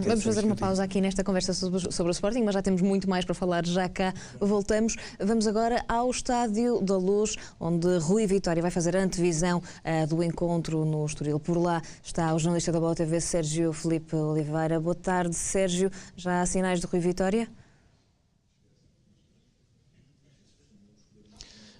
Vamos fazer uma pausa aqui nesta conversa sobre o Sporting, mas já temos muito mais para falar, já cá voltamos. Vamos agora ao Estádio da Luz, onde Rui Vitória vai fazer a antevisão do encontro no Estoril. Por lá está o jornalista da Boa TV, Sérgio Filipe Oliveira. Boa tarde, Sérgio. Já há sinais de Rui Vitória?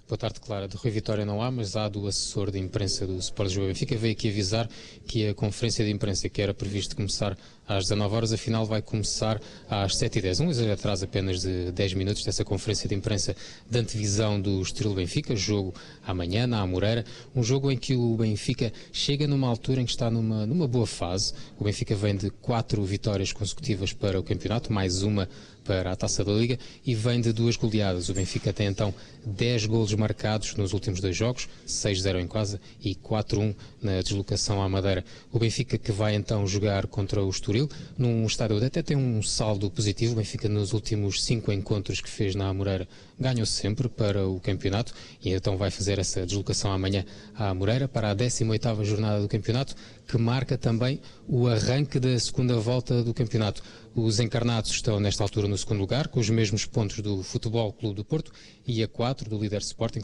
Boa tarde, Clara. De Rui Vitória não há, mas há do assessor de imprensa do Sport Lisboa Benfica. Veio aqui avisar que a conferência de imprensa, que era previsto começar às 19 horas, afinal vai começar às 7h10. Um exagero atrás apenas de 10 minutos dessa conferência de imprensa de antevisão do Estoril Benfica, jogo amanhã na Amoreira, um jogo em que o Benfica chega numa altura em que está numa boa fase. O Benfica vem de 4 vitórias consecutivas para o campeonato, mais uma para a Taça da Liga, e vem de 2 goleadas. O Benfica tem então 10 golos marcados nos últimos 2 jogos, 6-0 em casa e 4-1 na deslocação à Madeira. O Benfica que vai então jogar contra o Estoril, num estádio até tem um saldo positivo. O Benfica nos últimos 5 encontros que fez na Amoreira ganhou sempre para o campeonato, e então vai fazer essa deslocação amanhã à Amoreira para a 18ª jornada do campeonato, que marca também o arranque da segunda volta do campeonato. Os encarnados estão nesta altura no segundo lugar, com os mesmos pontos do Futebol Clube do Porto e a 4 do líder Sporting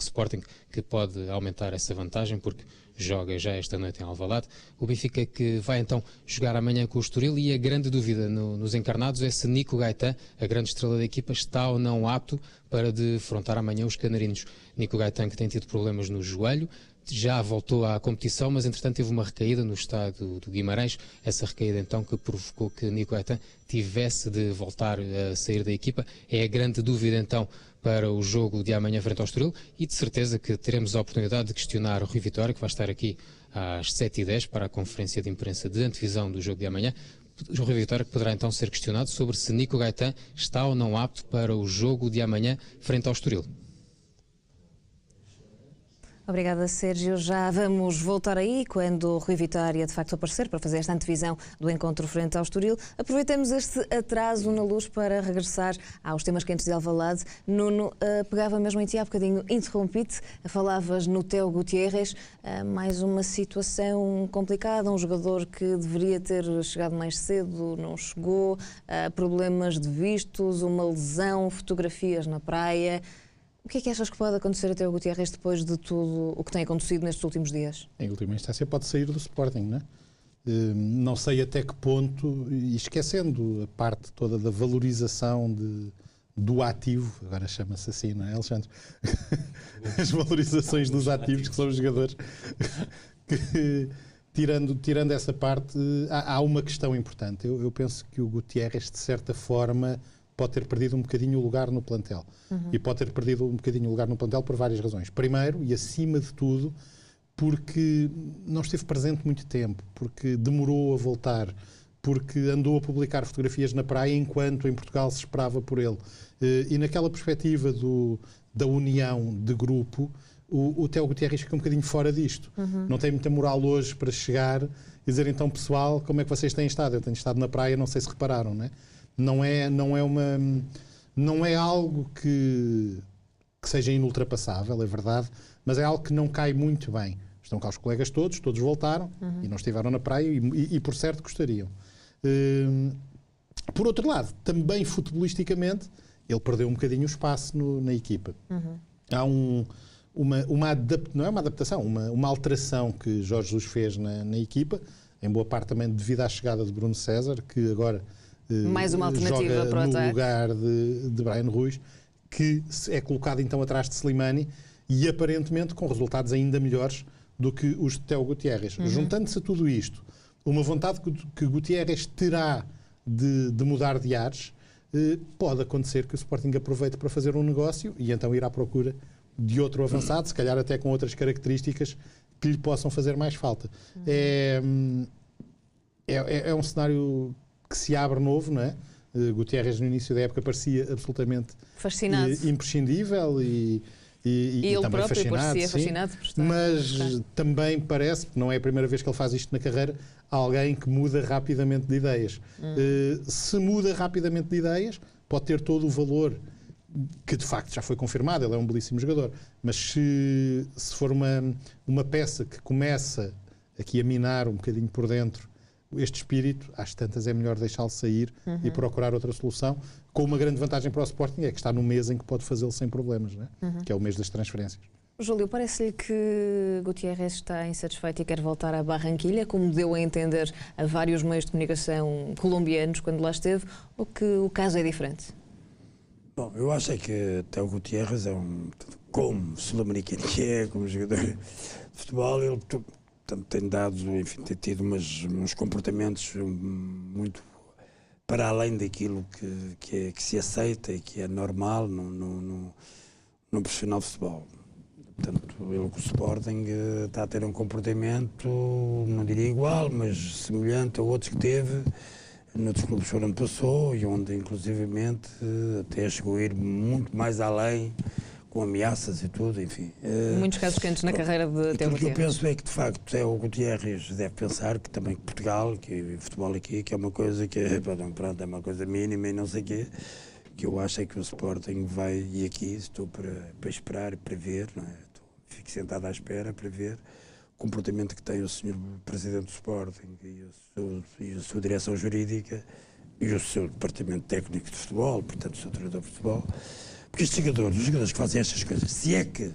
que pode aumentar essa vantagem porque joga já esta noite em Alvalade. O Benfica que vai então jogar amanhã com o Estoril, e a grande dúvida nos encarnados é se Nico Gaetan, a grande estrela da equipa, está ou não apto para defrontar amanhã os canarinos. Nico Gaetan, que tem tido problemas no joelho, já voltou à competição, mas entretanto teve uma recaída no estádio do Guimarães, essa recaída então que provocou que Nico Gaetan tivesse de voltar a sair da equipa. É a grande dúvida então para o jogo de amanhã frente ao Estoril, e de certeza que teremos a oportunidade de questionar o Rui Vitória, que vai estar aqui às 7h10 para a conferência de imprensa de antevisão do jogo de amanhã. O Rui Vitória que poderá então ser questionado sobre se Nico Gaetan está ou não apto para o jogo de amanhã frente ao Estoril. Obrigada, Sérgio. Já vamos voltar aí quando o Rui Vitória de facto aparecer para fazer esta antevisão do encontro frente ao Estoril. Aproveitemos este atraso na Luz para regressar aos temas quentes de Alvalade. Nuno, pegava mesmo em ti, há bocadinho interrompi-te, falavas no Theo Gutierrez, mais uma situação complicada, um jogador que deveria ter chegado mais cedo, não chegou, problemas de vistos, uma lesão, fotografias na praia. O que é que achas que pode acontecer até o Gutierrez depois de tudo o que tem acontecido nestes últimos dias? Em última instância pode sair do Sporting, não é? Não sei até que ponto, e esquecendo a parte toda da valorização do ativo, agora chama-se assim, não é, Alexandre? As valorizações dos ativos, que são os jogadores, que, tirando essa parte, há uma questão importante. Eu penso que o Gutierrez, de certa forma, pode ter perdido um bocadinho o lugar no plantel. E pode ter perdido um bocadinho o lugar no plantel por várias razões. Primeiro, e acima de tudo, porque não esteve presente muito tempo, porque demorou a voltar, porque andou a publicar fotografias na praia enquanto em Portugal se esperava por ele. E naquela perspectiva da união de grupo, o Theo Gutierrez fica um bocadinho fora disto. Não tem muita moral hoje para chegar e dizer, então, pessoal, como é que vocês têm estado? Eu tenho estado na praia, não sei se repararam, não é? Não é algo que seja inultrapassável, é verdade, mas é algo que não cai muito bem. Estão cá os colegas todos voltaram e não estiveram na praia e por certo gostariam. Por outro lado, também futebolisticamente, ele perdeu um bocadinho o espaço na equipa. Há não é uma adaptação, uma alteração que Jorge Jesus fez na equipa, em boa parte também devido à chegada de Bruno César, que agora mais uma alternativa joga para o no lugar de Brian Ruiz, que é colocado então atrás de Slimani e aparentemente com resultados ainda melhores do que os de Theo Gutierrez. Juntando-se a tudo isto, uma vontade que Gutierrez terá de mudar de ares, pode acontecer que o Sporting aproveite para fazer um negócio e então ir à procura de outro avançado, se calhar até com outras características que lhe possam fazer mais falta. É um cenário que se abre novo, não é? Gutierrez no início da época parecia absolutamente fascinado, imprescindível e ele também próprio fascinado, parecia sim, fascinado por estar, mas também parece, porque não é a primeira vez que ele faz isto na carreira, alguém que muda rapidamente de ideias. Se muda rapidamente de ideias, pode ter todo o valor que de facto já foi confirmado, ele é um belíssimo jogador, mas se for uma peça que começa aqui a minar um bocadinho por dentro este espírito, às tantas é melhor deixá-lo sair e procurar outra solução, com uma grande vantagem para o Sporting, é que está no mês em que pode fazê-lo sem problemas, não é? Que é o mês das transferências. Júlio, parece-lhe que Gutiérrez está insatisfeito e quer voltar a Barranquilha, como deu a entender a vários meios de comunicação colombianos quando lá esteve, ou que o caso é diferente? Bom, eu acho que até o Gutiérrez é como sul-americano que é, como jogador de futebol, ele tem dado, enfim, tem tido uns comportamentos muito para além daquilo que se aceita e que é normal no profissional de futebol. Portanto, ele com o Sporting está a ter um comportamento, não diria igual, mas semelhante a outros que teve noutros clubes por onde passou e onde, inclusivamente, até chegou a ir muito mais além, com ameaças e tudo, enfim. Muitos casos quentes na carreira de Teo Gutiérrez. O que eu penso é que, de facto, o Gutiérrez deve pensar que também Portugal, que o futebol aqui, que é uma coisa que é uma coisa mínima e não sei o quê, que eu acho é que o Sporting vai, e aqui estou para esperar, para ver, não é? Fico sentado à espera para ver o comportamento que tem o Sr. Presidente do Sporting e a sua direção jurídica e o seu departamento técnico de futebol, portanto o seu treinador de futebol, porque estes jogadores, os jogadores que fazem estas coisas, se é que,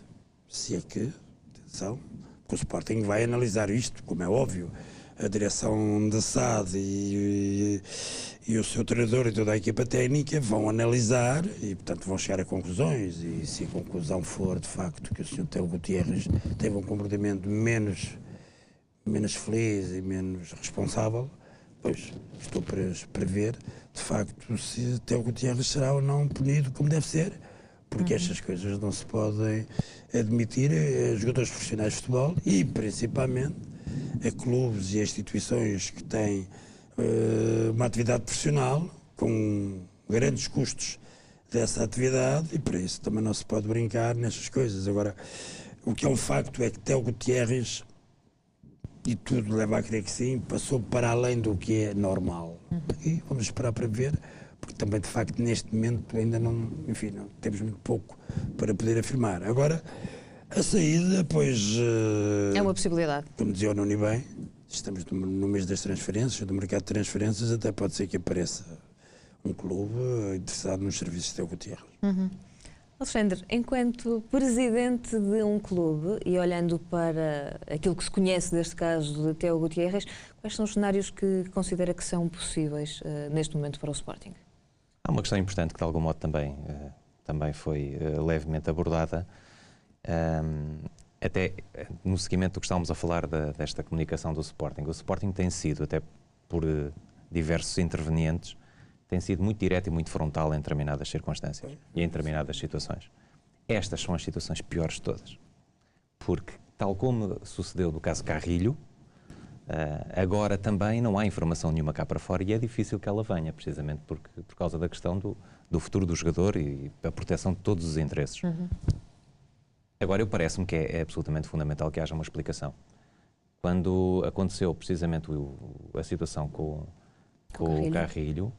atenção, porque o Sporting vai analisar isto, como é óbvio, a direção da SAD e o seu treinador e toda a equipa técnica vão analisar e, portanto, vão chegar a conclusões. E se a conclusão for, de facto, que o Sr. Teo Gutiérrez teve um comportamento menos feliz e menos responsável, pois estou para ver, de facto, se Teo Gutiérrez será ou não punido como deve ser, porque estas coisas não se podem admitir a jogadores profissionais de futebol e, principalmente, a clubes e a instituições que têm uma atividade profissional com grandes custos dessa atividade e para isso também não se pode brincar nestas coisas. Agora, o que é um facto é que Teo Gutiérrez, e tudo leva a crer que sim, passou para além do que é normal. E vamos esperar para ver, porque também de facto neste momento ainda não temos muito pouco para poder afirmar. Agora, a saída, pois... é uma possibilidade. Como dizia o Nuno bem, estamos no mês das transferências, do mercado de transferências, até pode ser que apareça um clube interessado nos serviços de Teo Gutiérrez. Alexandre, enquanto presidente de um clube e olhando para aquilo que se conhece deste caso de Teo Gutiérrez, quais são os cenários que considera que são possíveis neste momento para o Sporting? Há uma questão importante que de algum modo também foi levemente abordada, até no seguimento do que estávamos a falar desta comunicação do Sporting. O Sporting tem sido, até por diversos intervenientes, tem sido muito direto e muito frontal em determinadas circunstâncias e em determinadas situações. Estas são as situações piores de todas. Porque, tal como sucedeu no caso Carrilho, agora também não há informação nenhuma cá para fora e é difícil que ela venha, precisamente por causa da questão do futuro do jogador e a proteção de todos os interesses. Agora, parece-me que é absolutamente fundamental que haja uma explicação. Quando aconteceu precisamente a situação com o Carrilho,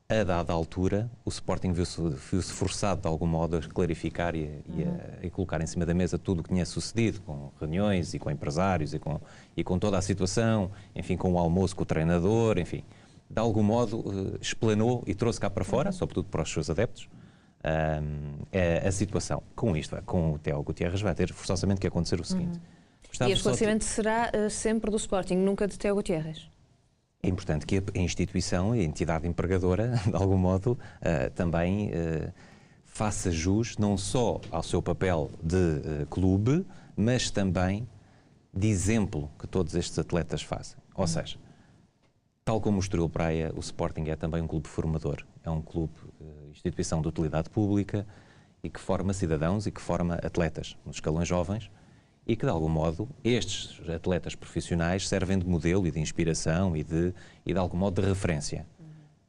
a dada altura, o Sporting viu-se forçado de algum modo a clarificar e colocar em cima da mesa tudo o que tinha sucedido, com reuniões e com empresários e com toda a situação, enfim, com o almoço com o treinador, enfim. De algum modo, explanou e trouxe cá para fora, sobretudo para os seus adeptos, a situação. Com isto, com o Teo Gutiérrez, vai ter forçosamente que acontecer o seguinte. E o esclarecimento será sempre do Sporting, nunca de Teo Gutiérrez? É importante que a instituição, a entidade empregadora, de algum modo, também faça jus não só ao seu papel de clube, mas também de exemplo que todos estes atletas fazem. Ou seja, tal como o Estoril Praia, o Sporting é também um clube formador. É um clube, instituição de utilidade pública e que forma cidadãos e que forma atletas nos escalões jovens e que, de algum modo, estes atletas profissionais servem de modelo e de inspiração e de algum modo, de referência.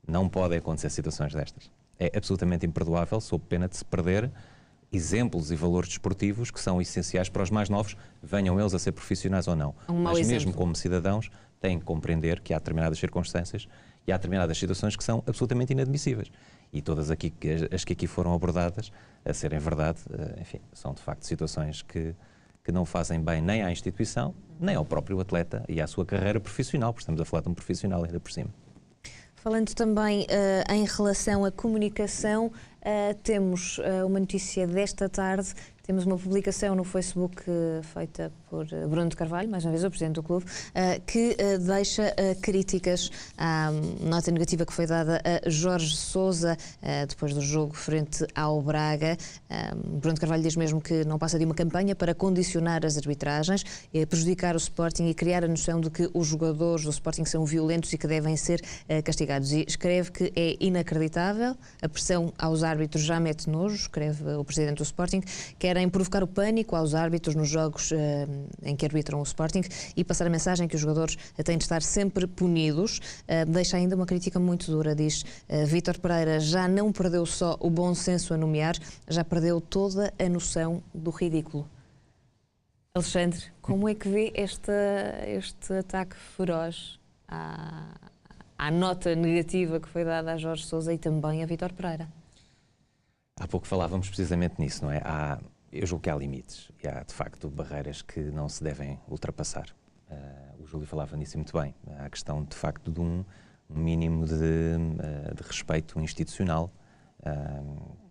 Não podem acontecer situações destas. É absolutamente imperdoável, sob pena de se perder exemplos e valores desportivos que são essenciais para os mais novos, venham eles a ser profissionais ou não. Mas mesmo como cidadãos, têm que compreender que há determinadas circunstâncias e há determinadas situações que são absolutamente inadmissíveis. E todas as que aqui foram abordadas, a serem verdade, enfim, são de facto situações que não fazem bem nem à instituição, nem ao próprio atleta e à sua carreira profissional, porque estamos a falar de um profissional ainda por cima. Falando também em relação à comunicação, temos uma notícia desta tarde. Temos uma publicação no Facebook feita por Bruno de Carvalho, mais uma vez o presidente do clube, que deixa críticas à nota negativa que foi dada a Jorge Sousa depois do jogo frente ao Braga. Bruno de Carvalho diz mesmo que não passa de uma campanha para condicionar as arbitragens, prejudicar o Sporting e criar a noção de que os jogadores do Sporting são violentos e que devem ser castigados. E escreve que é inacreditável, a pressão aos árbitros já mete nojo, escreve o presidente do Sporting, querem provocar o pânico aos árbitros nos jogos em que arbitram o Sporting e passar a mensagem que os jogadores têm de estar sempre punidos. Deixa ainda uma crítica muito dura, diz Vítor Pereira, já não perdeu só o bom senso a nomear, já perdeu toda a noção do ridículo. Alexandre, como é que vê este ataque feroz à nota negativa que foi dada a Jorge Sousa e também a Vítor Pereira? Há pouco falávamos precisamente nisso, não é? Eu julgo que há limites e há, de facto, barreiras que não se devem ultrapassar. O Júlio falava nisso muito bem. Há a questão, de facto, de um mínimo de respeito institucional.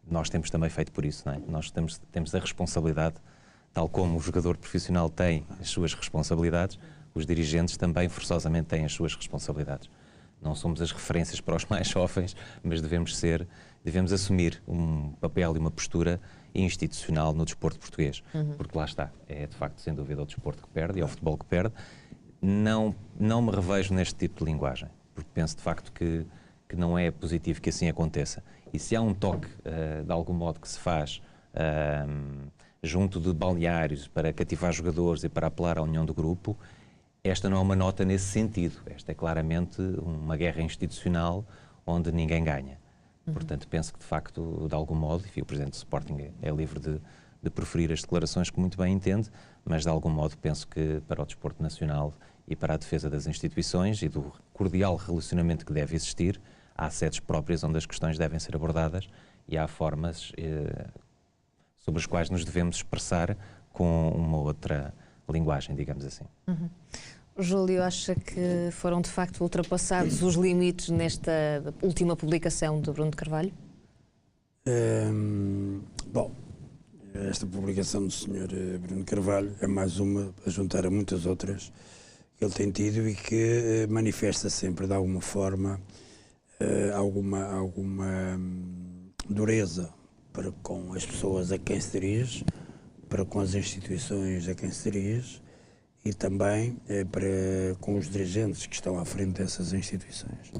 Nós temos também feito por isso, não é? Nós temos a responsabilidade, tal como o jogador profissional tem as suas responsabilidades, os dirigentes também forçosamente têm as suas responsabilidades. Não somos as referências para os mais jovens, mas devemos assumir um papel e uma postura institucional no desporto português. Porque lá está, é de facto, sem dúvida, o desporto que perde, é o futebol que perde. Não me revejo neste tipo de linguagem, porque penso de facto que não é positivo que assim aconteça. E se há um toque, de algum modo, que se faz junto de balneários para cativar jogadores e para apelar à união do grupo, esta não é uma nota nesse sentido. Esta é claramente uma guerra institucional onde ninguém ganha. Portanto, penso que, de facto, de algum modo, enfim, o Presidente do Sporting é livre de proferir as declarações que muito bem entende, mas, de algum modo, penso que para o desporto nacional e para a defesa das instituições e do cordial relacionamento que deve existir, há sedes próprias onde as questões devem ser abordadas e há formas sobre as quais nos devemos expressar com uma outra linguagem, digamos assim. Júlio, acha que foram de facto ultrapassados os limites nesta última publicação de Bruno de Carvalho? Bom, esta publicação do Sr. Bruno de Carvalho é mais uma a juntar a muitas outras que ele tem tido e que manifesta sempre de alguma forma alguma dureza para com as pessoas a quem se dirige, para com as instituições a quem se dirige e também para com os dirigentes que estão à frente dessas instituições.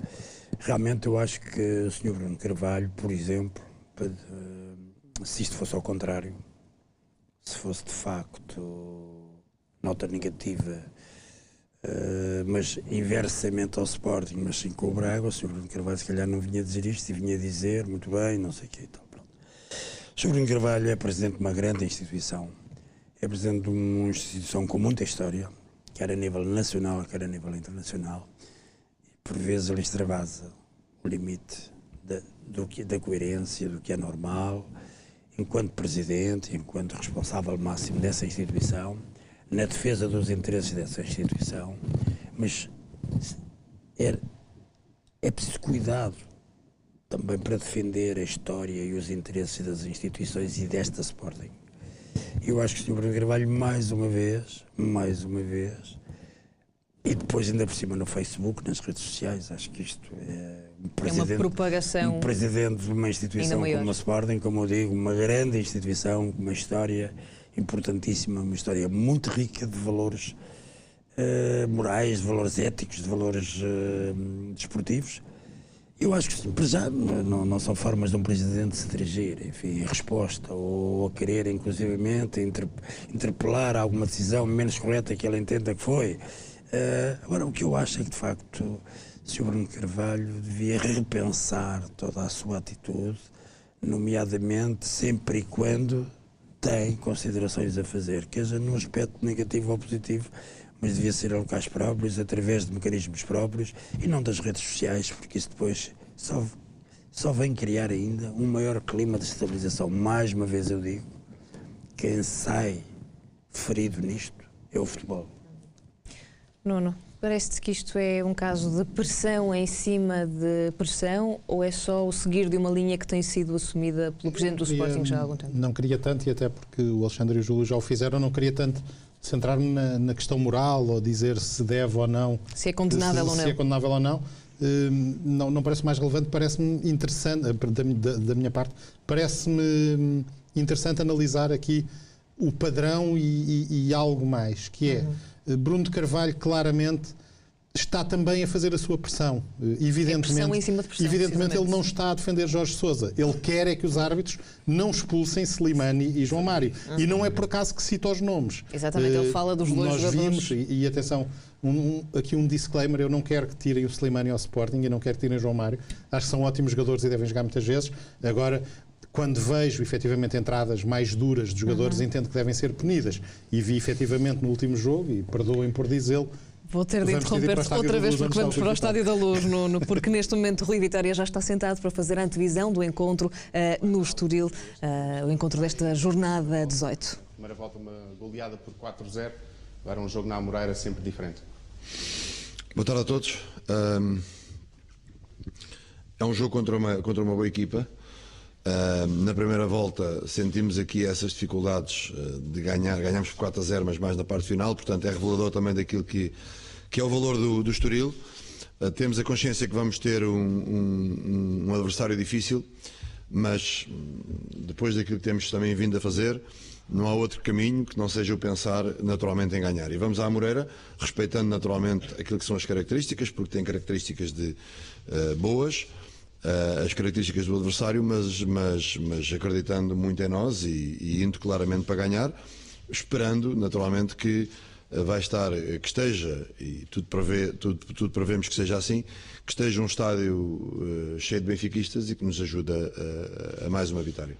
Realmente eu acho que o Sr. Bruno Carvalho, por exemplo, se isto fosse ao contrário, se fosse de facto nota negativa, mas inversamente ao Sporting, mas sim com o Braga, o Sr. Bruno Carvalho se calhar não vinha dizer isto e vinha dizer muito bem, não sei o que e tal. Pronto. O Sr. Bruno Carvalho é presidente de uma grande instituição. É presidente de uma instituição com muita história, quer a nível nacional, quer a nível internacional. E por vezes ele extravasa o limite da coerência, do que é normal, enquanto presidente, enquanto responsável máximo dessa instituição, na defesa dos interesses dessa instituição. Mas é preciso cuidado também para defender a história e os interesses das instituições e desta Sporting. Eu acho que o Sr. Bruno Carvalho, mais uma vez, e depois ainda por cima no Facebook, nas redes sociais, acho que isto é uma propagação. Um presidente de uma instituição como a Sporting, como eu digo, uma grande instituição, uma história importantíssima, uma história muito rica de valores morais, de valores éticos, de valores desportivos. Eu acho que para já não são formas de um presidente se dirigir, enfim, em resposta ou a querer, inclusivamente, interpelar alguma decisão menos correta que ele entenda que foi. Agora, o que eu acho é que, de facto, o Sr. Bruno Carvalho devia repensar toda a sua atitude, nomeadamente sempre e quando tem considerações a fazer, quer seja num aspecto negativo ou positivo, mas devia ser a locais próprios, através de mecanismos próprios e não das redes sociais, porque isso depois só vem criar ainda um maior clima de estabilização. Mais uma vez eu digo, quem sai ferido nisto é o futebol. Nuno, parece-te que isto é um caso de pressão em cima de pressão ou é só o seguir de uma linha que tem sido assumida pelo Presidente do Sporting já há algum tempo? Não queria tanto, e até porque o Alexandre e o Júlio já o fizeram, não queria tanto centrar-me na questão moral ou dizer se deve ou não. Se é condenável ou não. Se é condenável ou não. Não parece mais relevante, parece-me interessante, da minha parte, parece-me interessante analisar aqui o padrão e algo mais, que é Bruno de Carvalho claramente está também a fazer a sua pressão. Evidentemente, pressão em cima de pressão, evidentemente ele não está a defender Jorge Sousa. Ele quer é que os árbitros não expulsem Slimani e João Mário. E não é por acaso que cita os nomes. Exatamente, ele fala dos dois Nós jogadores. vimos, e atenção, aqui um disclaimer, eu não quero que tirem o Slimani ao Sporting e não quero que tirem o João Mário. Acho que são ótimos jogadores e devem jogar muitas vezes. Agora, quando vejo efetivamente entradas mais duras de jogadores, entendo que devem ser punidas. E vi efetivamente no último jogo, e perdoem por dizê-lo, Vou ter de interromper-te outra vez porque vamos para o Estádio da Luz, Nuno, porque neste momento o Rui Vitória já está sentado para fazer a antevisão do encontro no Estoril, o encontro desta jornada 18. Primeira volta uma goleada por 4-0, agora um jogo na Amoreira sempre diferente. Boa tarde a todos. É um jogo contra uma boa equipa. Na primeira volta sentimos aqui essas dificuldades de ganhar, ganhamos por 4-0, mas mais na parte final, portanto é revelador também daquilo que é o valor do Estoril. Temos a consciência que vamos ter um adversário difícil, mas depois daquilo que temos também vindo a fazer, não há outro caminho que não seja o pensar naturalmente em ganhar. E vamos à Amoreira, respeitando naturalmente aquilo que são as características, porque tem características boas, as características do adversário, mas acreditando muito em nós e indo claramente para ganhar, esperando naturalmente que vai estar, que esteja, e tudo prevemos que seja assim, que esteja um estádio cheio de benfiquistas e que nos ajuda a mais uma vitória.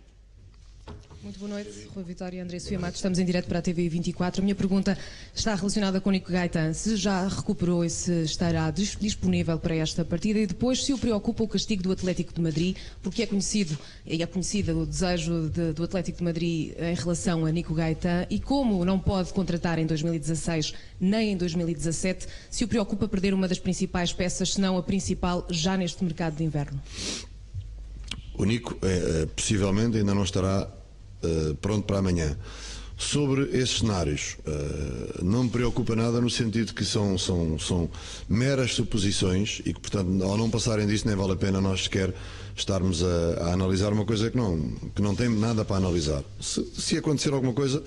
Muito boa noite, Rui Vitória e André Sofia Matos. Estamos em direto para a TV 24. A minha pergunta está relacionada com o Nico Gaetan. Se já recuperou e se estará disponível para esta partida, e depois se o preocupa o castigo do Atlético de Madrid, porque é conhecido o desejo do Atlético de Madrid em relação a Nico Gaetan, e como não pode contratar em 2016 nem em 2017, se o preocupa perder uma das principais peças, se não a principal, já neste mercado de inverno. O Nico possivelmente ainda não estará pronto para amanhã. Sobre esses cenários, não me preocupa nada no sentido que são meras suposições e que, portanto, ao não passarem disso, nem vale a pena nós sequer estarmos a analisar uma coisa que não tem nada para analisar. Se acontecer alguma coisa,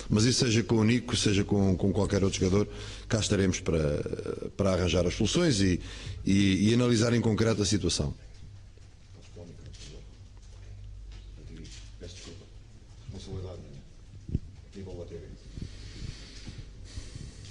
mas isso seja com o Nico, seja com qualquer outro jogador, cá estaremos para arranjar as soluções e analisar em concreto a situação.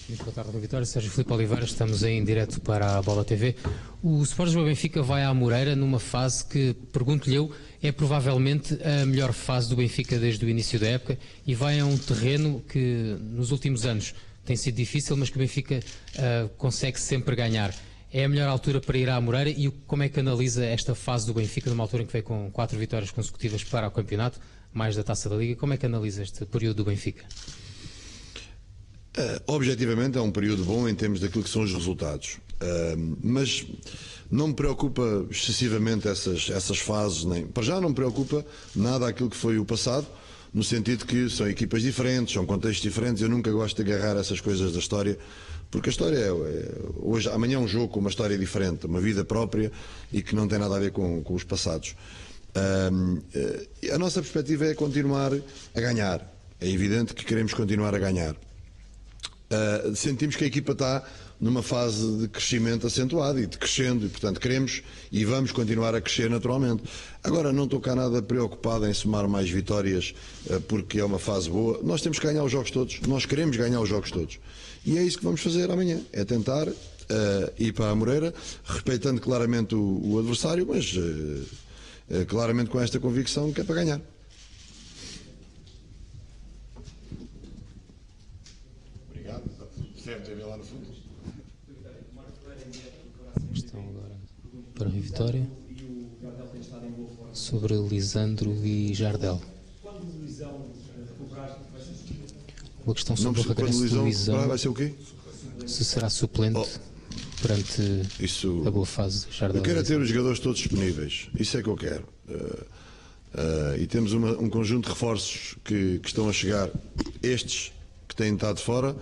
Muito boa tarde, Vitória. Sérgio Filipe Oliveira, estamos em direto para a Bola TV. O Sport Lisboa Benfica vai à Amoreira numa fase que, pergunto-lhe eu, é provavelmente a melhor fase do Benfica desde o início da época e vai a um terreno que nos últimos anos tem sido difícil, mas que o Benfica consegue sempre ganhar. É a melhor altura para ir à Amoreira e como é que analisa esta fase do Benfica, numa altura em que veio com 4 vitórias consecutivas para o campeonato, mais da Taça da Liga? Como é que analisa este período do Benfica? Objetivamente é um período bom em termos daquilo que são os resultados, mas não me preocupa excessivamente essas fases, para já não me preocupa nada aquilo que foi o passado, no sentido que são equipas diferentes, são contextos diferentes. Eu nunca gosto de agarrar essas coisas da história, porque a história amanhã é um jogo com uma história diferente, uma vida própria e que não tem nada a ver com os passados. A nossa perspectiva é continuar a ganhar. É evidente que queremos continuar a ganhar. Sentimos que a equipa está numa fase de crescimento acentuado e de crescendo, e portanto queremos e vamos continuar a crescer naturalmente. Agora não estou cá nada preocupado em somar mais vitórias porque é uma fase boa. Nós temos que ganhar os jogos todos, nós queremos ganhar os jogos todos e é isso que vamos fazer amanhã, é tentar ir para a Amoreira, respeitando claramente o adversário, mas claramente com esta convicção que é para ganhar. Lá no fundo. Estão agora para a Vitória sobre Lisandro e Jardel. Uma questão sobre o regresso do Lisão. Vai ser o quê? Se será suplente perante a boa fase de Jardel? Eu quero é ter os jogadores todos disponíveis, isso é que eu quero. E temos um conjunto de reforços que estão a chegar, estes que têm estado fora,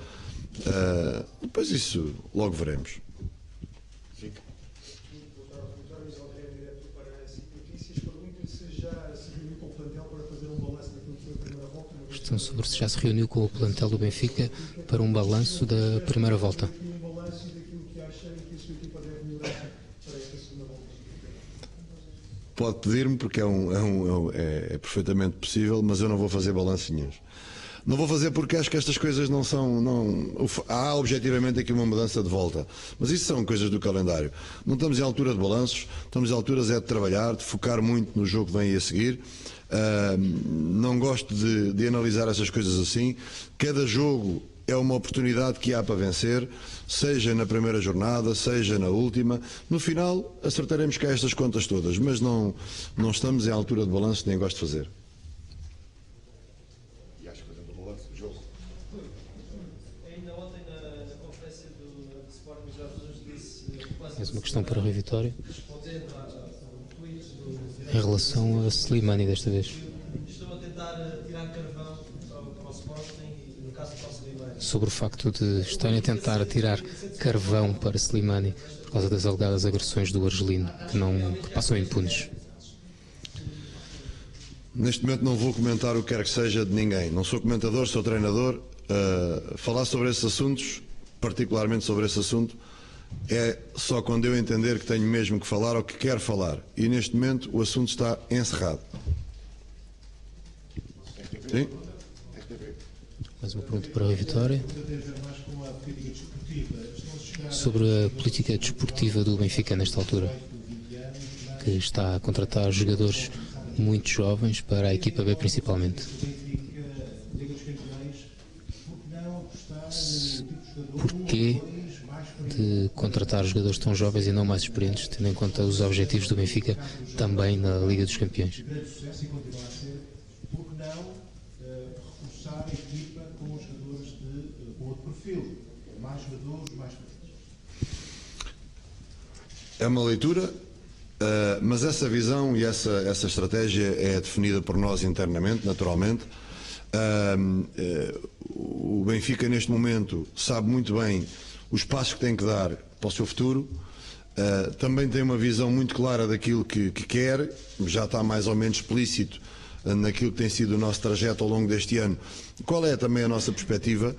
depois isso logo veremos. Questão sobre se já se reuniu com o plantel do Benfica para um balanço da primeira volta. Pode pedir-me, porque é perfeitamente possível, mas eu não vou fazer balanços nenhum. Não vou fazer porque acho que estas coisas não são... há objetivamente aqui uma mudança de volta, mas isso são coisas do calendário. Não estamos em altura de balanços, estamos em alturas de trabalhar, de focar muito no jogo que vem a seguir. Não gosto de analisar essas coisas assim. Cada jogo é uma oportunidade que há para vencer, seja na primeira jornada, seja na última. No final acertaremos cá estas contas todas, mas não estamos em altura de balanço, nem gosto de fazer. Ainda ontem na conferência do Sporting, Jorge Jesus disse... Mais uma questão para o Rui Vitória. Em relação a Slimani desta vez. Estou a tentar tirar carvão ao Sporting, no caso do Slimani. Sobre o facto de estarem a tentar tirar carvão para Slimani por causa das alegadas agressões do argelino que passam impunes. Neste momento não vou comentar o que quer que seja de ninguém. Não sou comentador, sou treinador. Falar sobre esses assuntos, particularmente sobre esse assunto, é só quando eu entender que tenho mesmo que falar ou que quero falar. E neste momento o assunto está encerrado. Sim? Mais uma pergunta para a Vitória. Sobre a política desportiva do Benfica nesta altura, que está a contratar jogadores muito jovens para a equipa B principalmente. Porquê de contratar jogadores tão jovens e não mais experientes, tendo em conta os objetivos do Benfica também na Liga dos Campeões? É uma leitura, mas essa visão e essa estratégia é definida por nós internamente, naturalmente. O Benfica neste momento sabe muito bem os passos que tem que dar para o seu futuro, também tem uma visão muito clara daquilo que quer, já está mais ou menos explícito naquilo que tem sido o nosso trajeto ao longo deste ano, qual é também a nossa perspectiva,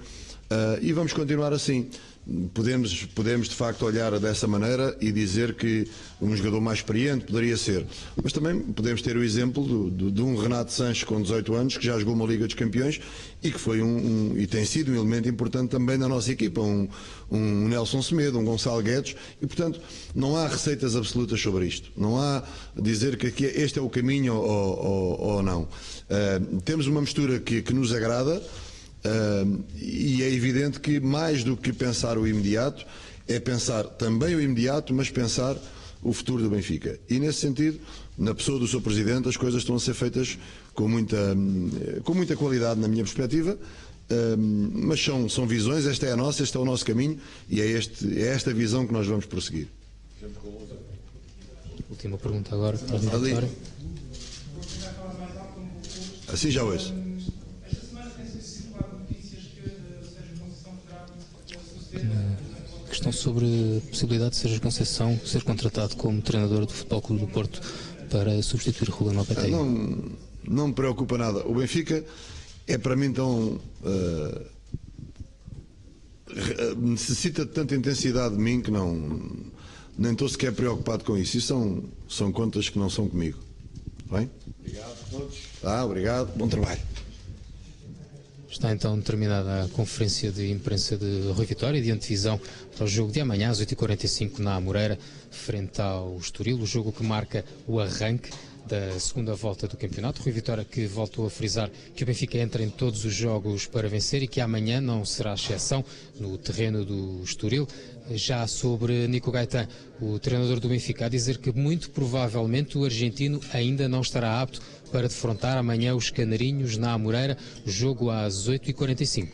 e vamos continuar assim. Podemos de facto olhar dessa maneira e dizer que um jogador mais experiente poderia ser, mas também podemos ter o exemplo de um Renato Sanches com 18 anos que já jogou uma Liga dos Campeões e que foi e tem sido um elemento importante também na nossa equipa, um Nelson Semedo, um Gonçalo Guedes, e portanto não há receitas absolutas sobre isto, não há dizer que aqui este é o caminho ou não. Temos uma mistura que nos agrada. E é evidente que mais do que pensar o imediato é pensar também o imediato, mas pensar o futuro do Benfica, e nesse sentido, na pessoa do seu Presidente, as coisas estão a ser feitas com muita qualidade na minha perspectiva, mas são visões, esta é a nossa, este é o nosso caminho e é esta visão que nós vamos prosseguir. Última pergunta agora para a Vitória. Assim já ouço. Questão sobre a possibilidade de Sérgio Conceição ser contratado como treinador do Futebol Clube do Porto para substituir Ruben Lopetegui. Não me preocupa nada. O Benfica é para mim tão... necessita de tanta intensidade de mim que nem estou sequer preocupado com isso. Isso são contas que não são comigo. Bem? Obrigado a todos. Obrigado. Bom trabalho. Está então terminada a conferência de imprensa de Rui Vitória, de antevisão para o jogo de amanhã, às 8h45, na Amoreira, frente ao Estoril, o jogo que marca o arranque da segunda volta do campeonato. Rui Vitória que voltou a frisar que o Benfica entra em todos os jogos para vencer e que amanhã não será exceção no terreno do Estoril. Já sobre Nico Gaitán, o treinador do Benfica, a dizer que muito provavelmente o argentino ainda não estará apto para defrontar amanhã os Canarinhos na Amoreira, jogo às 8h45.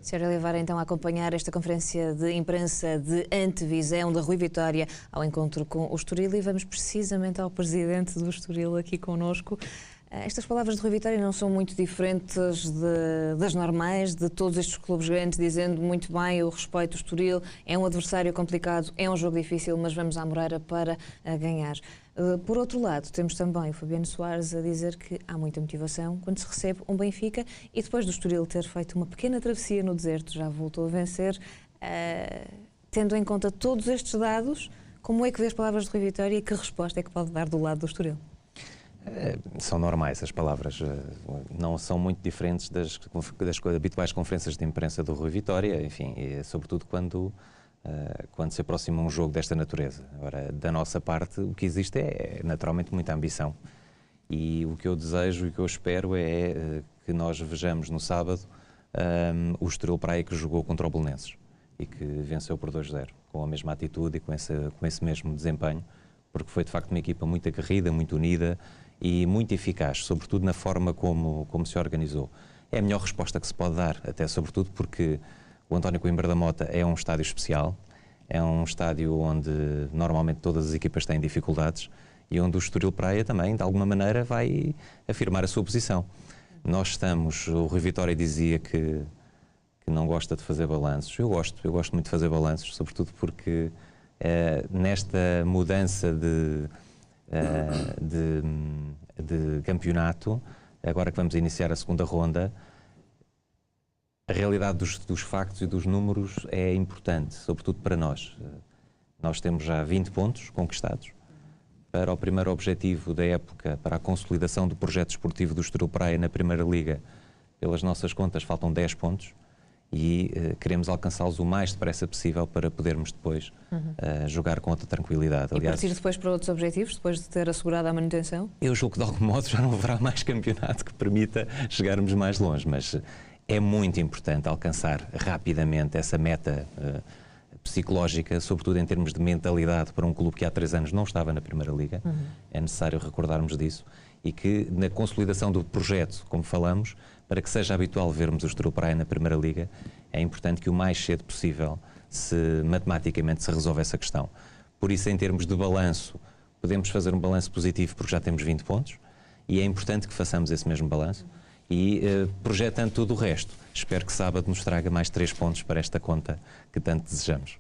Sr. Oliveira, então, a acompanhar esta conferência de imprensa de antevisão da Rui Vitória ao encontro com o Estoril, e vamos precisamente ao presidente do Estoril aqui connosco. Estas palavras de Rui Vitória não são muito diferentes das normais de todos estes clubes grandes, dizendo muito bem, eu respeito o Estoril, é um adversário complicado, é um jogo difícil, mas vamos à Moreira para ganhar. Por outro lado, temos também o Fabiano Soares a dizer que há muita motivação quando se recebe um Benfica, e depois do Estoril ter feito uma pequena travessia no deserto, já voltou a vencer. Tendo em conta todos estes dados, como é que vê as palavras de Rui Vitória e que resposta é que pode dar do lado do Estoril? São normais as palavras, não são muito diferentes das habituais conferências de imprensa do Rui Vitória, enfim, sobretudo quando se aproxima um jogo desta natureza. Agora, da nossa parte, o que existe é naturalmente muita ambição, e o que eu desejo e o que eu espero é que nós vejamos no sábado o Estoril Praia que jogou contra o Belenenses e que venceu por 2-0, com a mesma atitude e com esse mesmo desempenho, porque foi de facto uma equipa muito aguerrida, muito unida e muito eficaz, sobretudo na forma como se organizou. É a melhor resposta que se pode dar, até sobretudo porque o António Coimbra da Mota é um estádio especial, é um estádio onde normalmente todas as equipas têm dificuldades e onde o Estoril Praia também, de alguma maneira, vai afirmar a sua posição. O Rui Vitória dizia que não gosta de fazer balanços. Eu gosto muito de fazer balanços, sobretudo porque nesta mudança de campeonato, agora que vamos iniciar a segunda ronda, a realidade dos factos e dos números é importante, sobretudo para nós. Nós temos já 20 pontos conquistados. Para o primeiro objetivo da época, para a consolidação do projeto esportivo do Estoril Praia na Primeira Liga, pelas nossas contas faltam 10 pontos e queremos alcançá-los o mais depressa possível para podermos depois jogar com outra tranquilidade. Aliás, e partir depois para outros objetivos, depois de ter assegurado a manutenção? Eu julgo que de algum modo já não haverá mais campeonato que permita chegarmos mais longe, mas é muito importante alcançar rapidamente essa meta psicológica, sobretudo em termos de mentalidade, para um clube que há 3 anos não estava na Primeira Liga. É necessário recordarmos disso, e que na consolidação do projeto, como falamos, para que seja habitual vermos o Estoril Praia na Primeira Liga, é importante que o mais cedo possível matematicamente se resolva essa questão. Por isso, em termos de balanço, podemos fazer um balanço positivo porque já temos 20 pontos, e é importante que façamos esse mesmo balanço. E projetando tudo o resto, espero que sábado nos traga mais 3 pontos para esta conta que tanto desejamos.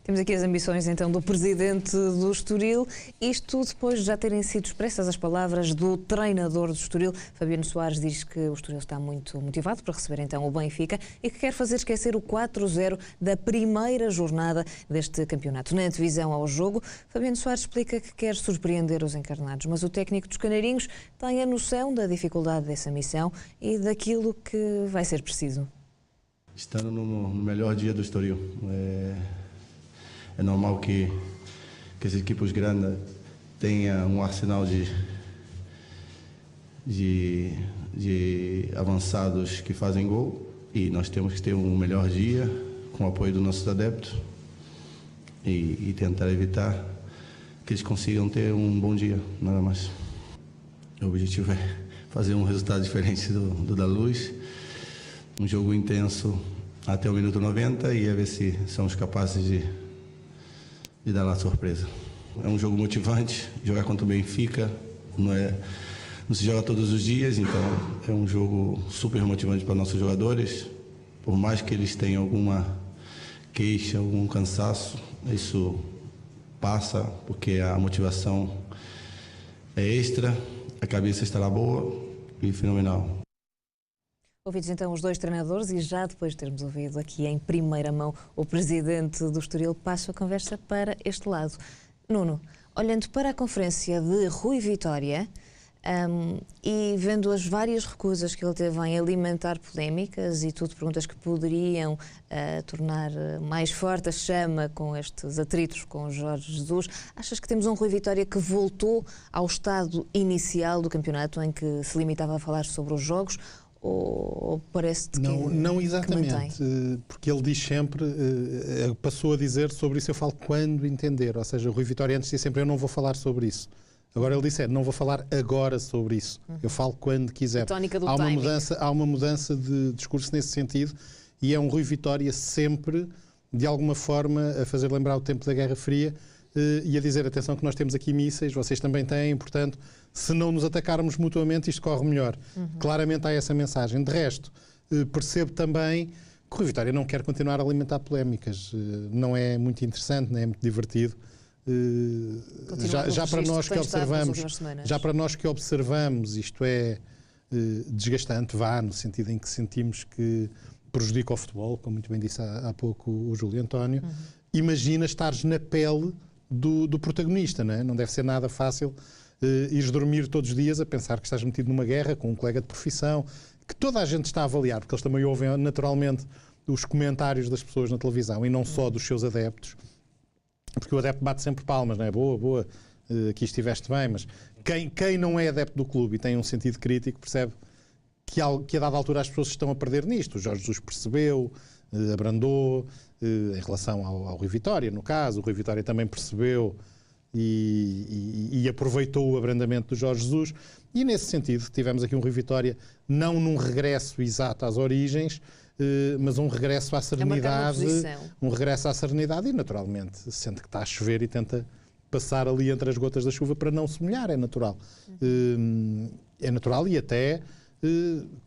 Temos aqui as ambições então do presidente do Estoril, isto depois de já terem sido expressas as palavras do treinador do Estoril. Fabiano Soares diz que o Estoril está muito motivado para receber então o Benfica e que quer fazer esquecer o 4-0 da primeira jornada deste campeonato. Na antevisão ao jogo, Fabiano Soares explica que quer surpreender os encarnados, mas o técnico dos Canarinhos tem a noção da dificuldade dessa missão e daquilo que vai ser preciso. Estando no melhor dia do Estoril, é normal que as equipes grandes tenham um arsenal de avançados que fazem gol, e nós temos que ter um melhor dia com o apoio dos nossos adeptos e tentar evitar que eles consigam ter um bom dia, nada mais. O objetivo é fazer um resultado diferente do da Luz, um jogo intenso até o minuto 90 e a ver se somos capazes de dar uma surpresa. É um jogo motivante, jogar contra o Benfica não se joga todos os dias, então é um jogo super motivante para nossos jogadores. Por mais que eles tenham alguma queixa, algum cansaço, isso passa, porque a motivação é extra, a cabeça estará boa e fenomenal. Ouvidos então os dois treinadores, e já depois de termos ouvido aqui em primeira mão o presidente do Estoril, passo a conversa para este lado. Nuno, olhando para a conferência de Rui Vitória e vendo as várias recusas que ele teve em alimentar polémicas e tudo perguntas que poderiam tornar mais forte a chama com estes atritos com o Jorge Jesus, achas que temos um Rui Vitória que voltou ao estado inicial do campeonato, em que se limitava a falar sobre os jogos? Ou parece-te não exatamente, porque ele diz sempre, passou a dizer sobre isso, eu falo quando entender, ou seja, o Rui Vitória antes dizia sempre, eu não vou falar sobre isso. Agora ele disse, não vou falar agora sobre isso, eu falo quando quiser. A tónica do há uma mudança de discurso nesse sentido, e é um Rui Vitória sempre, de alguma forma, a fazer lembrar o tempo da Guerra Fria e a dizer, atenção que nós temos aqui mísseis, vocês também têm, portanto, se não nos atacarmos mutuamente, isto corre melhor. Claramente há essa mensagem. De resto, percebo também que o Rui Vitória não quer continuar a alimentar polémicas. Não é muito interessante, nem é muito divertido. Já para nós que observamos, isto é desgastante, no sentido em que sentimos que prejudica o futebol, como muito bem disse há pouco o Júlio António. Imagina estares na pele do protagonista, não é? Não deve ser nada fácil ires dormir todos os dias a pensar que estás metido numa guerra com um colega de profissão, que toda a gente está a avaliar, porque eles também ouvem naturalmente os comentários das pessoas na televisão e não só dos seus adeptos, porque o adepto bate sempre palmas, não é? Boa, aqui estiveste bem, mas quem não é adepto do clube e tem um sentido crítico percebe que a dada altura as pessoas estão a perder nisto. O Jorge Jesus percebeu, abrandou, em relação ao Rui Vitória, no caso, o Rui Vitória também percebeu e aproveitou o abrandamento do Jorge Jesus, e nesse sentido tivemos aqui um Rui Vitória não num regresso exato às origens, mas um regresso à serenidade, e naturalmente sente que está a chover e tenta passar ali entre as gotas da chuva para não se molhar, é natural. É natural e até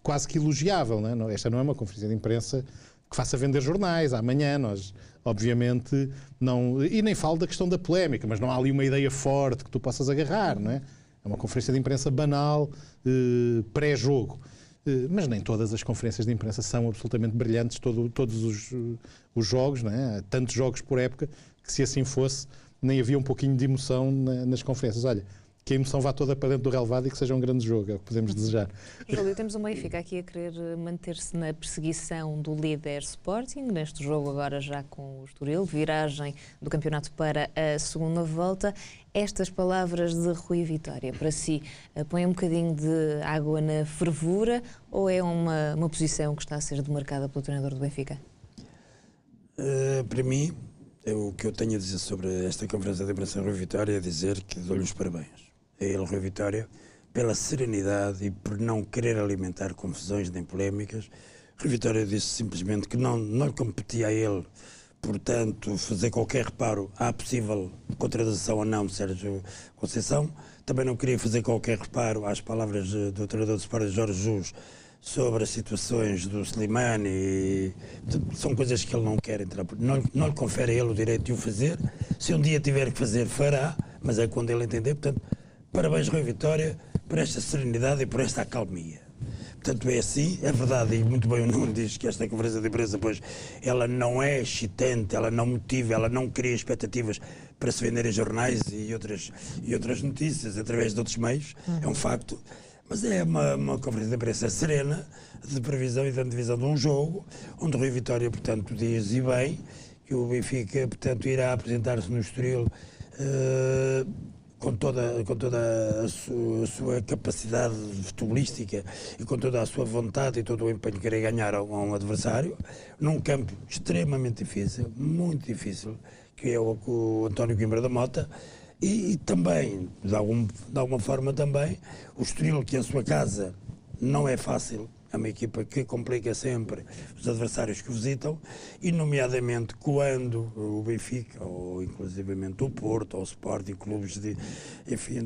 quase que elogiável, não é? Esta não é uma conferência de imprensa que faça vender jornais amanhã, nós obviamente não, e nem falo da questão da polémica, mas não há ali uma ideia forte que tu possas agarrar, não é? É uma conferência de imprensa banal, pré-jogo. Mas nem todas as conferências de imprensa são absolutamente brilhantes, todos os jogos, não é? Há tantos jogos por época que, se assim fosse, nem havia um pouquinho de emoção nas conferências. Olha, que a emoção vá toda para dentro do relevado e que seja um grande jogo, é o que podemos desejar. Júlio, temos o Benfica aqui a querer manter-se na perseguição do líder Sporting, neste jogo agora já com o Estoril, viragem do campeonato para a segunda volta. Estas palavras de Rui Vitória, para si, põem um bocadinho de água na fervura ou é uma posição que está a ser demarcada pelo treinador do Benfica? Para mim, o que eu tenho a dizer sobre esta conferência de imprensa de Rui Vitória é dizer que dou-lhe os parabéns a ele, Rui Vitória, pela serenidade e por não querer alimentar confusões nem polémicas. Rui Vitória disse simplesmente que não lhe competia a ele, portanto, fazer qualquer reparo à possível contradição ou não de Sérgio Conceição. Também não queria fazer qualquer reparo às palavras do treinador do Sporting, Jorge Jesus, sobre as situações do Slimani. E são coisas que ele não quer entrar. Não lhe confere a ele o direito de o fazer. Se um dia tiver que fazer, fará, mas é quando ele entender. Portanto, parabéns, Rui Vitória, por esta serenidade e por esta acalmia. Portanto, é assim, é verdade, e muito bem o Nuno diz que esta conferência de imprensa, pois, ela não é excitante, ela não motiva, ela não cria expectativas para se vender em jornais e outras notícias através de outros meios, é um facto, mas é uma conferência de imprensa serena, de previsão e de antevisão de um jogo, onde o Rui Vitória, portanto, diz e bem que o Benfica, portanto, irá apresentar-se no Estoril com toda a sua capacidade futebolística e com toda a sua vontade e todo o empenho de querer ganhar a um adversário, num campo extremamente difícil, muito difícil, que é o António Coimbra da Mota, e também, de alguma forma também, o Estoril, que a sua casa não é fácil, é uma equipa que complica sempre os adversários que visitam, e nomeadamente quando o Benfica, ou inclusivamente o Porto, ou o Sporting, clubes de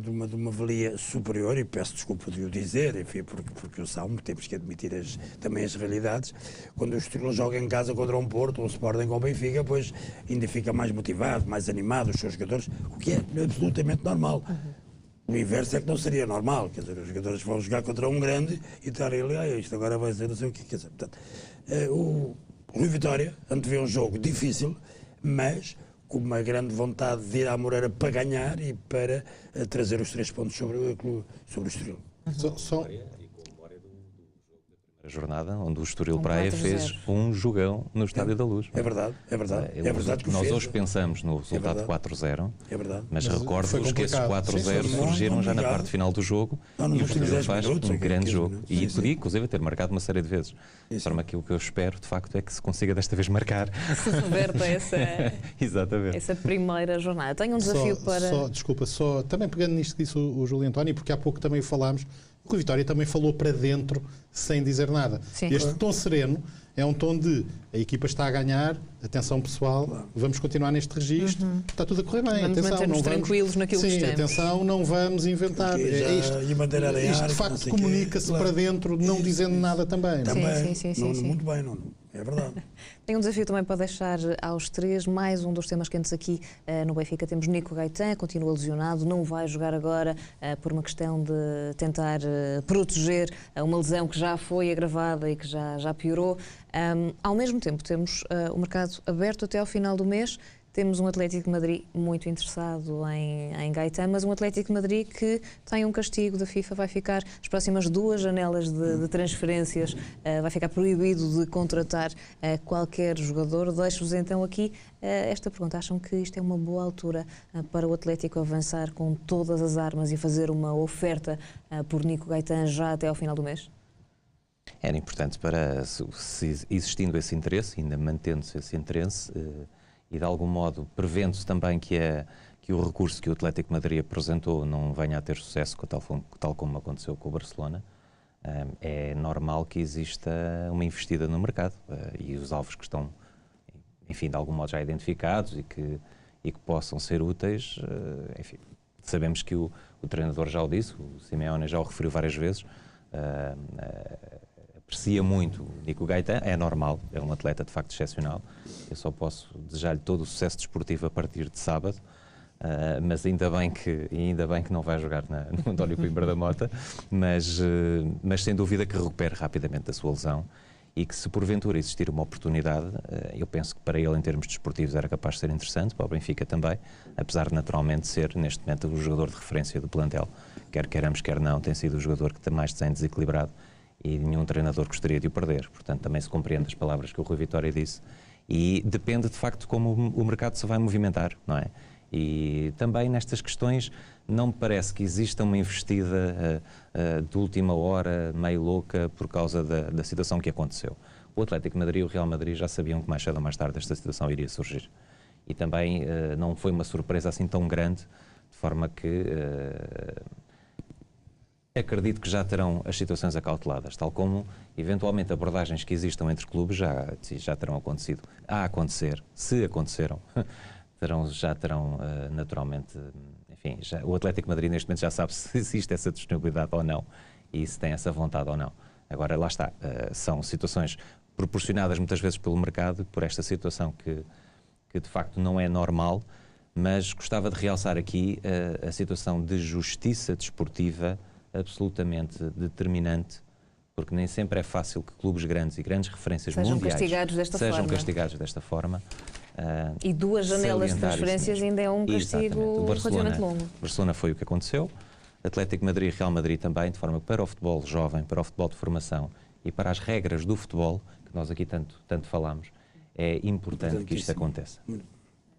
uma valia superior, e peço desculpa de o dizer, enfim, porque o são, temos que admitir também as realidades, quando o Estoril joga em casa contra um Porto, ou o Sporting com o Benfica, pois ainda fica mais motivado, mais animado, os seus jogadores, o que é absolutamente normal. O inverso é que não seria normal, quer dizer, os jogadores vão jogar contra um grande e estarem ali, isto agora vai ser não sei o que, quer dizer, portanto, o Rui Vitória antevê um jogo difícil, mas com uma grande vontade de ir à Moreira para ganhar e para trazer os 3 pontos sobre o Estoril. A jornada onde o Estoril Praia fez um jogão no Estádio da Luz. É verdade. É verdade que nós hoje pensamos no resultado 4-0, mas recordo-vos que esses 4-0 surgiram já na parte final do jogo e o Estoril faz um grande jogo. E podia, inclusive, ter marcado uma série de vezes. De forma que o que eu espero, de facto, é que se consiga desta vez marcar. Se reverta essa primeira jornada. Tenho um desafio para... Desculpa, também pegando nisto que disse o Júlio António, porque há pouco também falámos, O Rui Vitória também falou para dentro sem dizer nada. Sim. Este tom sereno é um tom de a equipa está a ganhar, atenção pessoal, vamos continuar neste registro, está tudo a correr bem. Vamos manter-nos tranquilos naquilo que estamos. Atenção, não vamos inventar. E manter a arear, isto de facto comunica-se para dentro, não dizendo nada também. Sim. Muito bem, Nuno. É verdade. Tem um desafio também para deixar aos três, mais um dos temas quentes aqui no Benfica. Temos Nico Gaetan, continua lesionado, não vai jogar agora por uma questão de tentar proteger uma lesão que já foi agravada e que já piorou. Ao mesmo tempo, temos o mercado aberto até ao final do mês. Temos um Atlético de Madrid muito interessado em Gaetan, mas um Atlético de Madrid que tem um castigo da FIFA, vai ficar as próximas 2 janelas de transferências, vai ficar proibido de contratar qualquer jogador. Deixo-vos então aqui esta pergunta. Acham que isto é uma boa altura para o Atlético avançar com todas as armas e fazer uma oferta por Nico Gaetan já até ao final do mês? Era importante para, se existindo esse interesse, ainda mantendo-se esse interesse, e de algum modo prevendo-se também que o recurso que o Atlético de Madrid apresentou não venha a ter sucesso, tal como aconteceu com o Barcelona, é normal que exista uma investida no mercado e os alvos que estão, enfim, de algum modo já identificados e que possam ser úteis, enfim, sabemos que o treinador já o disse, o Simeone já o referiu várias vezes, aprecia muito o Nico Gaetan, é normal, é um atleta de facto excepcional. Eu só posso desejar-lhe todo o sucesso desportivo a partir de sábado, mas ainda bem que não vai jogar no António Coimbra da Mota, mas sem dúvida que recupere rapidamente a sua lesão e que, se porventura existir uma oportunidade, eu penso que para ele em termos desportivos era capaz de ser interessante, para o Benfica também, apesar de naturalmente ser neste momento o jogador de referência do plantel, quer queiramos quer não, tem sido o jogador que mais tem desequilibrado e nenhum treinador gostaria de o perder. Portanto, também se compreende as palavras que o Rui Vitória disse e depende de facto como o mercado se vai movimentar, não é? E também nestas questões não me parece que exista uma investida de última hora, meio louca, por causa da situação que aconteceu. O Atlético de Madrid e o Real Madrid já sabiam que mais cedo ou mais tarde esta situação iria surgir. E também não foi uma surpresa assim tão grande, de forma que acredito que já terão as situações acauteladas, tal como, eventualmente, abordagens que existam entre clubes já terão acontecido. A acontecer, se aconteceram, já terão naturalmente, enfim, o Atlético de Madrid neste momento já sabe se existe essa disponibilidade ou não e se tem essa vontade ou não. Agora, lá está, são situações proporcionadas muitas vezes pelo mercado, por esta situação que de facto não é normal, mas gostava de realçar aqui a situação de justiça desportiva absolutamente determinante, porque nem sempre é fácil que clubes grandes e grandes referências mundiais sejam castigados desta forma. E 2 janelas de transferências ainda é um castigo relativamente longo. Barcelona foi o que aconteceu, Atlético de Madrid e Real Madrid também, de forma que para o futebol jovem, para o futebol de formação e para as regras do futebol, que nós aqui tanto falamos, é importante que isto aconteça.